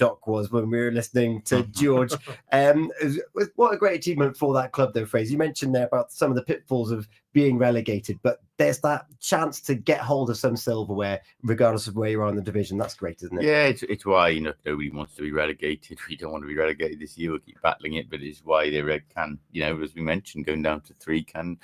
Doc was when we were listening to George. What a great achievement for that club, though, Fraser. You mentioned there about some of the pitfalls of being relegated, but there's that chance to get hold of some silverware, regardless of where you are in the division. That's great, isn't it? Yeah, it's why nobody wants to be relegated. We don't want to be relegated this year. We'll keep battling it, but it's why they can, as we mentioned, going down to 3 can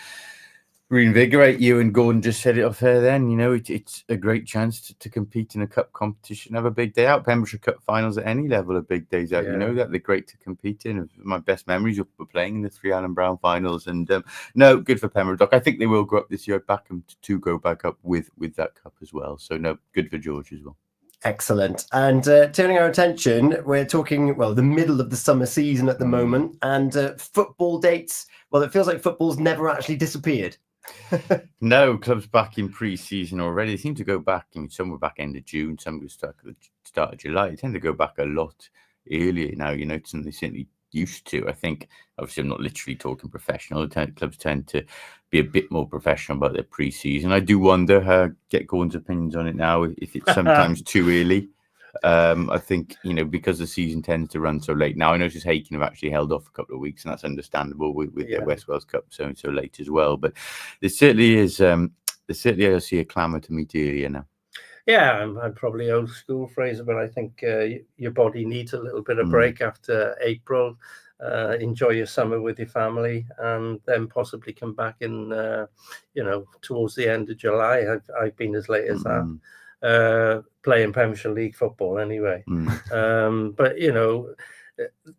reinvigorate you. And Gordon just said it off there then, it's a great chance to compete in a cup competition, have a big day out. Pembrokeshire Cup finals at any level are big days out. Yeah. That they're great to compete in. My best memories were playing in the 3 Alan Brown finals, and no, good for Pembroke. I think they will go up this year. I'd back them to go back up with that cup as well. So no, good for George as well. Excellent. And turning our attention, we're talking, the middle of the summer season at the moment, and football dates. Well, it feels like football's never actually disappeared. No, clubs back in pre-season already. They seem to go back. Some were back end of June, some were start of July. They tend to go back a lot earlier now. It's something they certainly used to. I think, obviously, I'm not literally talking professional. Clubs tend to be a bit more professional about their pre-season. I do wonder, get Gordon's opinions on it now, if it's sometimes too early. I think, because the season tends to run so late. Now, I noticed Hakin have actually held off a couple of weeks, and that's understandable with their West Wales Cup so late as well. But there certainly is, I see a clamour to meet earlier now. Yeah, I'm probably old school, Fraser, but I think your body needs a little bit of break after April. Enjoy your summer with your family, and then possibly come back in, towards the end of July. I've been as late as that. Playing Premiership League football anyway. But,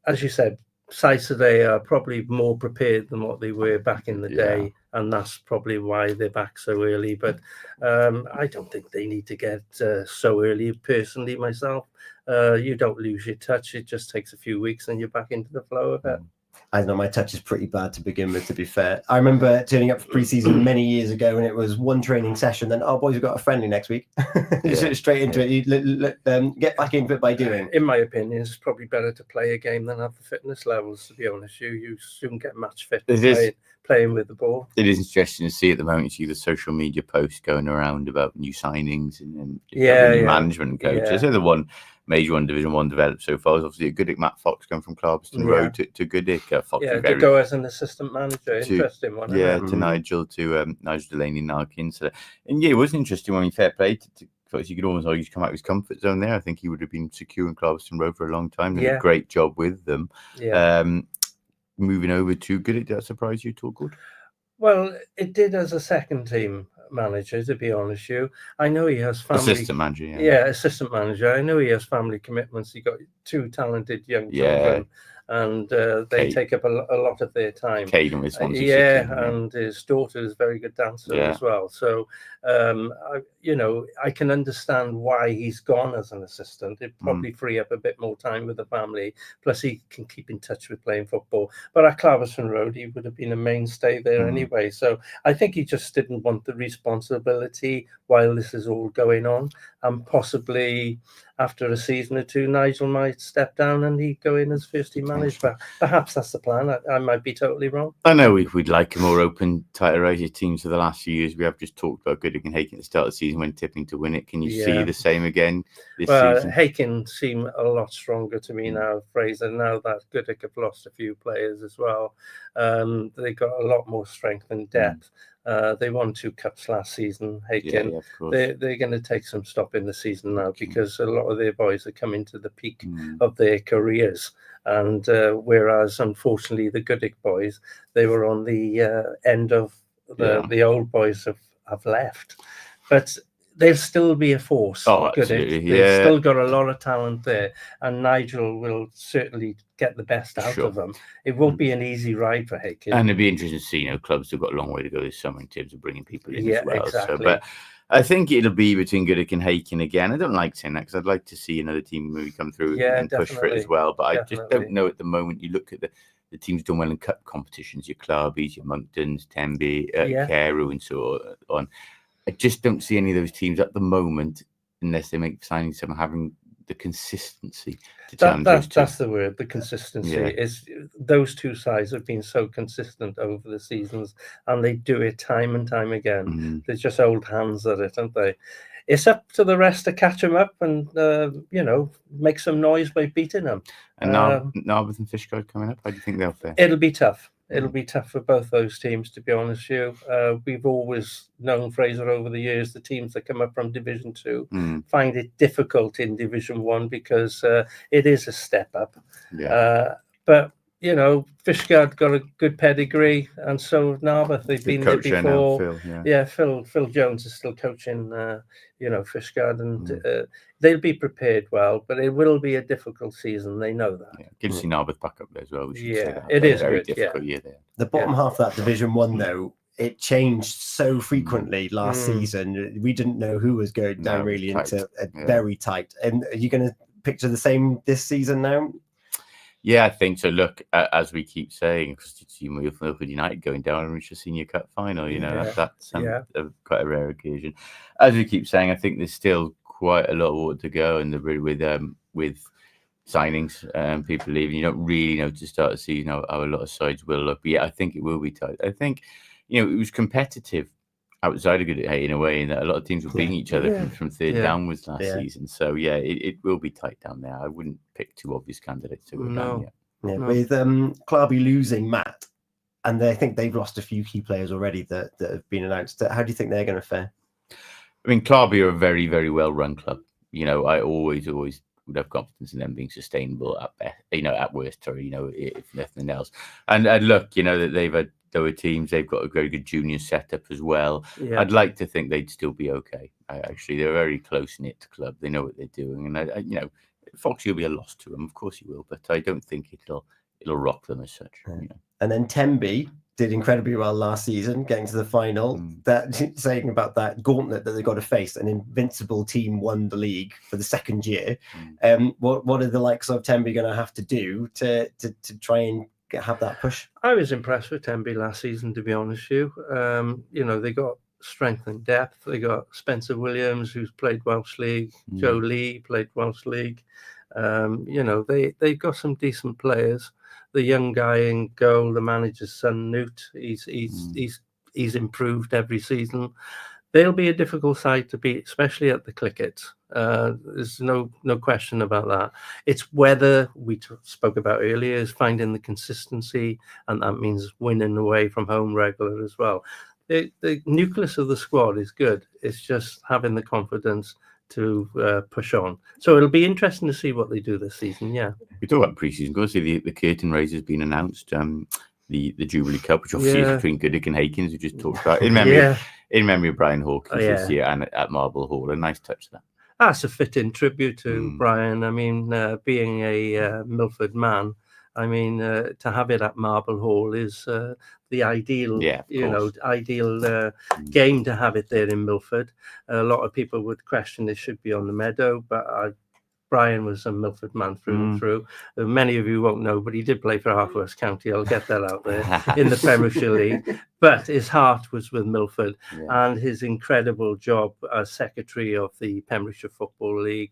as you said, sides today are probably more prepared than what they were back in the day, and that's probably why they're back so early. But I don't think they need to get so early, personally, myself. You don't lose your touch. It just takes a few weeks and you're back into the flow of it. I know my touch is pretty bad to begin with, to be fair. I remember turning up for pre-season many years ago, and it was one training session. Then, boys, we've got a friendly next week. Straight into it. You get back into it by doing. In my opinion, it's probably better to play a game than have the fitness levels, to be honest. You soon get match fit playing with the ball. It is interesting to see at the moment. You see the social media posts going around about new signings and management and coaches. So the one major one, Division 1 developed so far is obviously a Goodwick. Matt Fox going from Clarkston Road to Goodwick. Fox to go as an assistant manager. Interesting one. To Nigel Delaney and Hakin. And it was interesting when fair play to you could almost argue come out of his comfort zone there. I think he would have been secure in Clarkston Road for a long time. Did a great job with them. Moving over to Goodwick, did that surprise you at all, Good? Well, it did as a second team manager, to be honest with you. I know he has family. Assistant manager, assistant manager. I know he has family commitments. He got 2 talented young children, and they take up a lot of their time. Caden with Swansea City, and his daughter is a very good dancer as well. So, I can understand why he's gone as an assistant. It'd probably free up a bit more time with the family. Plus, he can keep in touch with playing football. But at Clarkston Road, he would have been a mainstay there anyway. So I think he just didn't want the responsibility while this is all going on. And possibly after a season or two, Nigel might step down and he'd go in as first team manager. Perhaps that's the plan. I might be totally wrong. I know we'd like a more open, tighter rated teams for the last few years. We have just talked about Goodwick and Hakin at the start of the season when tipping to win it. Can you see the same again this season? Hakin seem a lot stronger to me now, Fraser. Now that Goodwick have lost a few players as well. They got a lot more strength and depth. They won 2 cups last season, Hakin. They're going to take some stop in the season now because a lot of their boys are coming to the peak of their careers. And whereas, unfortunately, the Goodwick boys, they were on the end of the old boys have left. But they'll still be a force. Absolutely. They've still got a lot of talent there, and Nigel will certainly get the best out of them. It won't be an easy ride for Hakin. And it'd be interesting to see, clubs have got a long way to go this summer in terms of bringing people in as well. Exactly. So, but I think it'll be between Goodwick and Hakin again. I don't like saying that because I'd like to see another team maybe come through and push for it as well. But I just don't know at the moment. You look at the teams doing well in cup competitions, your Clarbies, your Monktons, Tenby, Carew and so on. I just don't see any of those teams at the moment, unless they make signings, some having the consistency. That's the word, the consistency. Is those 2 sides have been so consistent over the seasons, and they do it time and time again. They're just old hands at it, aren't they? it's up to the rest to catch them up and make some noise by beating them. And now Narberth and Fishguard coming up. How do you think they'll fare? It'll be tough. It'll be tough for both those teams, to be honest with you. We've always known, Fraser, over the years, the teams that come up from Division 2 find it difficult in Division 1 because it is a step up. Yeah. But Fishguard got a good pedigree, and so have Narberth. They've been there before. Phil Jones is still coaching, Fishguard, and they'll be prepared well. But it will be a difficult season. They know that. Yeah, good to see Narberth back up there as well. We should say that. It is very good. difficult year there. The bottom half of that Division 1, though, it changed so frequently last season. We didn't know who was going down into very tight. And are you going to picture the same this season now? Yeah, I think so. Look, as we keep saying, because you see Milford United going down and reach the Senior Cup final, that's quite a rare occasion. As we keep saying, I think there's still quite a lot of water to go, and with signings and people leaving, you don't really know to start to see how a lot of sides will look. But yeah, I think it will be tight. I think it was competitive outside of Goodwick and Hakin in a way, and that a lot of teams were beating each other from third downwards last season. So it will be tight down there. I wouldn't pick two obvious candidates to go down yet. Yeah, with Clarby losing Matt, and I think they've lost a few key players already that have been announced. How do you think they're going to fare? I mean, Clarby are a very, very well-run club. I always would have confidence in them being sustainable at best, at worst, or if nothing else. And look, that they've had lower teams. They've got a very good junior setup as well. Yeah. I'd like to think they'd still be okay. Actually, they're a very close-knit club. They know what they're doing, and Foxy will be a loss to them. Of course, he will, but I don't think it'll rock them as such. And then Tenby did incredibly well last season, getting to the final. That saying about that gauntlet that they got to face, an invincible team won the league for the second year. What are the likes of Tenby going to have to do to try and have that push? I was impressed with Tenby last season, to be honest with you. They got strength and depth. They got Spencer Williams, who's played Welsh League. Joe Lee played Welsh League. They've got some decent players. The young guy in goal, the manager's son, Newt, he's improved every season. They'll be a difficult side to beat, especially at the Clickett. There's no question about that. It's whether we spoke about earlier is finding the consistency, and that means winning away from home regular as well. The nucleus of the squad is good. It's just having the confidence to push on. So it'll be interesting to see what they do this season. Yeah, we talk about pre-season. Go see the curtain raiser has been announced. The Jubilee Cup, which obviously is between Goodwick and Hakin, as we just talked about, in memory of Brian Hawkins this year, and at Marble Hall. A nice touch that. That's a fitting tribute to Brian. I mean, being a Milford man, I mean, to have it at Marble Hall is the ideal, ideal game to have it there in Milford. A lot of people would question it should be on the meadow, but Brian was a Milford man through and through. Many of you won't know, but he did play for Hartworth County. I'll get that out there in the Pembrokeshire League. But his heart was with Milford, and his incredible job as secretary of the Pembrokeshire Football League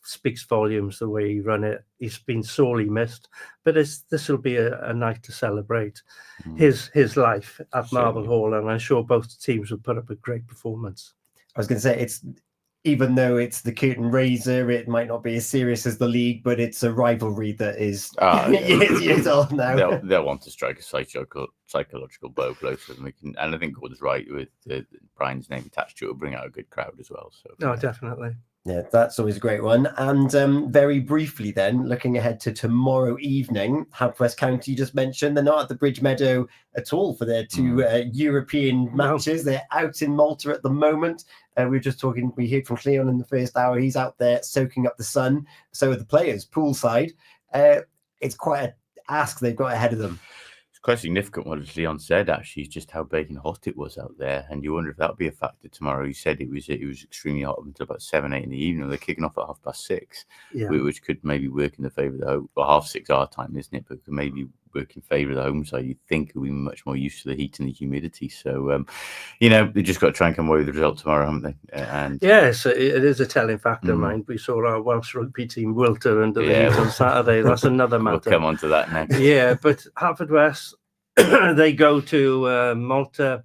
speaks volumes the way he run it. He's been sorely missed, but this will be a night to celebrate his life at Marble Hall, and I'm sure both teams will put up a great performance. I was going to say, even though it's the curtain raiser, it might not be as serious as the league, but it's a rivalry that is years old now. They'll want to strike a psychological blow closer than we can, and I think Gordon's right with Brian's name attached to it will bring out a good crowd as well. So definitely. Yeah, that's always a great one. And very briefly then, looking ahead to tomorrow evening, Haverford County just mentioned they're not at the Bridge Meadow at all for their two European matches. They're out in Malta at the moment. We were just talking, we heard from Cleon in the first hour. He's out there soaking up the sun. So are the players, poolside. It's quite an ask they've got ahead of them. Quite significant what Leon said, actually, just how big and hot it was out there, and you wonder if that would be a factor tomorrow. He said it was extremely hot until about 7-8 in the evening. They're kicking off at 6:30, which could maybe work in the favour of the home. Well, 6:30 our time, isn't it? But could maybe work in favour of the home side. You'd think we'll be much more used to the heat and the humidity. So, they just got to try and come away with the result tomorrow, haven't they? And yes, it is a telling factor. Mind, we saw our Welsh rugby team wilter under the heat on Saturday. That's another matter. We'll come on to that next. Yeah, but Haverfordwest, they go to Malta.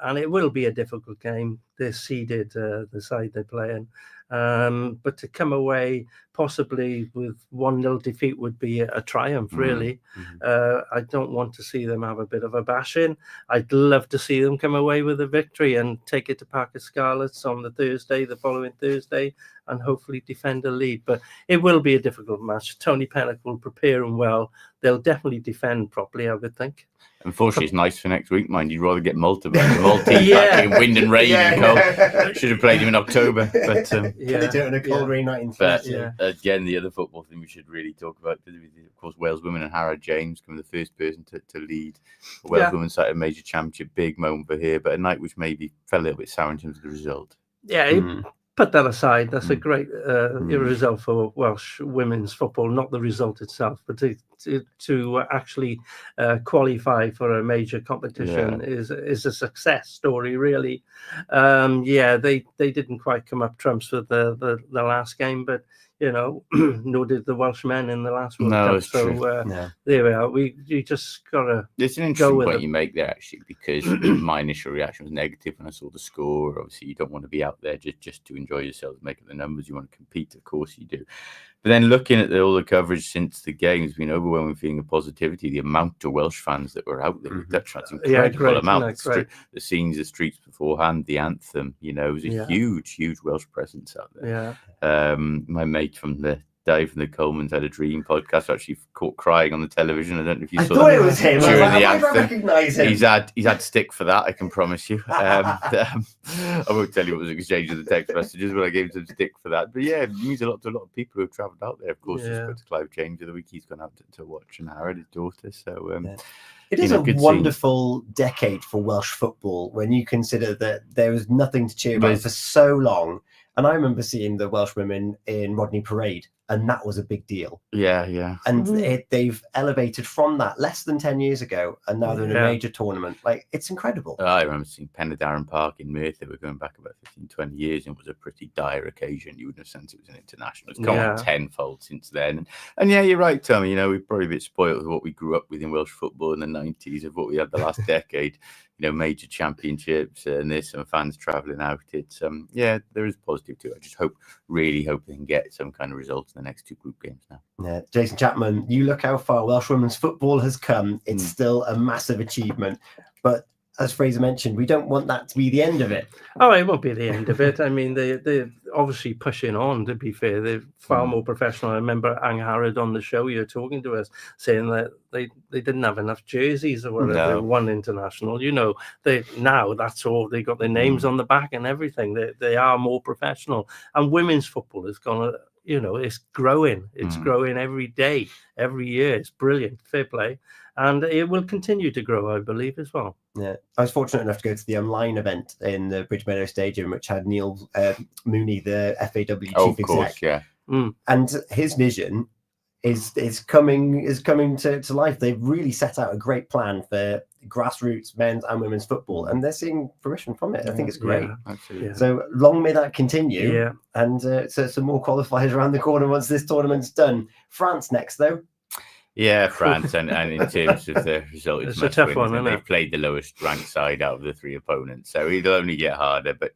and it will be a difficult game. They're seeded, the side they're playing. But to come away possibly with 1-0 defeat would be a triumph, really. I don't want to see them have a bit of a bashing. I'd love to see them come away with a victory and take it to Parker Scarlets on the following Thursday, and hopefully defend a lead. But it will be a difficult match. Tony Pennock will prepare them well. They'll definitely defend properly, I would think. Unfortunately, it's nice for next week, mind. You'd rather get Malta back in wind and rain and cold. Should have played him in October. But Can they do it on a cold rain night in But again, the other football thing we should really talk about, of course, Wales women and Hara James becoming the first person to lead the Wales women's side of major championship. Big moment for her, but a night which maybe fell a little bit sour in terms of the result. Yeah, put that aside. That's a great result for Welsh women's football, not the result itself, but to actually qualify for a major competition is a success story, really. They didn't quite come up trumps for the last game, but nor did the Welsh men in the last World Cup. So there we are. You just gotta. It's an interesting point you make there, actually, because my initial reaction was negative when I saw the score. Obviously, you don't want to be out there just to enjoy yourself, make up the numbers. You want to compete, of course you do. But then looking at all the coverage since the game has been overwhelming feeling of positivity. The amount of Welsh fans that were out there with Dutch fans, incredible amount. The scenes, the streets beforehand, the anthem, it was a huge Welsh presence out there. My mate from the Dave from the Coleman's Had a Dream podcast actually caught crying on the television. I don't know if you saw thought it was him. During the I anthem. recognise him. He's had stick for that, I can promise you. I won't tell you what was exchanged in the text messages, but I gave him some stick for that. But yeah, it means a lot to a lot of people who have travelled out there. Of course, he's got to Clive James of the week. He's gone out to watch and Hara, his daughter. So it is a wonderful decade for Welsh football when you consider that there was nothing to cheer about for so long. And I remember seeing the Welsh women in Rodney Parade, and that was a big deal. Yeah. And they've elevated from that less than 10 years ago, and now they're in a major tournament. Like, it's incredible. I remember seeing Penydarren Park in Merthyr. We're going back about 15, 20 years, and it was a pretty dire occasion. You wouldn't have sensed it was an international. It's come on tenfold since then. And yeah, you're right, Tommy. We're probably a bit spoiled with what we grew up with in Welsh football in the 90s, of what we had the last decade. Major championships and there's some fans travelling out. It's there is positive too. I just really hope they can get some kind of results in the next 2 group games now. Yeah, Jason Chapman, you look how far Welsh women's football has come. It's still a massive achievement, but as Fraser mentioned, we don't want that to be the end of it. Oh, it won't be the end of it. I mean, they're obviously pushing on, to be fair. They're far more professional. I remember Ang Harrod on the show, you were talking to us, saying that they didn't have enough jerseys or whatever. They won international. Now that's all. They got their names on the back and everything. They are more professional. And women's football has gone, it's growing. It's growing every day, every year. It's brilliant. Fair play. And it will continue to grow, I believe, as well. Yeah, I was fortunate enough to go to the online event in the Bridgemeadow Stadium, which had Neil Mooney, the FAW chief exec. And his vision is coming to life. They've really set out a great plan for grassroots men's and women's football, and they're seeing fruition from it. I think it's great. So long may that continue. And so some more qualifiers around the corner once this tournament's done. France next, though. Yeah, France, and in terms of the result, it's a tough one. They've played the lowest ranked side out of the 3 opponents, so it'll only get harder. But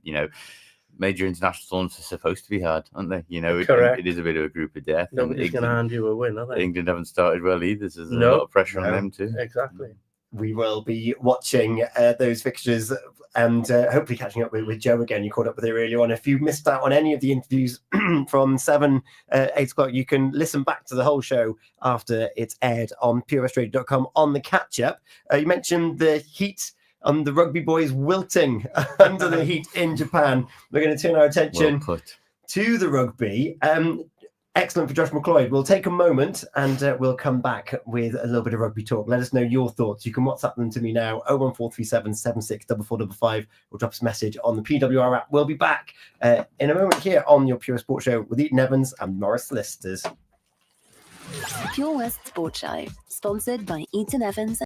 major international tournaments are supposed to be hard, aren't they? It is a bit of a group of death. Nobody's going to hand you a win, are they? England haven't started well either, so there's a lot of pressure on them too. Exactly. We will be watching those fixtures and hopefully catching up with Joe again. You caught up with her earlier on. If you missed out on any of the interviews from 7, 8 o'clock, you can listen back to the whole show after it's aired on purewestradio.com on the catch-up. You mentioned the heat on the rugby boys wilting under the heat in Japan. We're going to turn our attention to the rugby. Excellent for Josh McLeod. We'll take a moment and we'll come back with a little bit of rugby talk. Let us know your thoughts. You can WhatsApp them to me now, 01437 764455, or drop us a message on the PWR app. We'll be back in a moment here on your Pure Sport Show with Eaton-Evans and Morris Solicitors. Pure West Sport Show, sponsored by Eaton-Evans.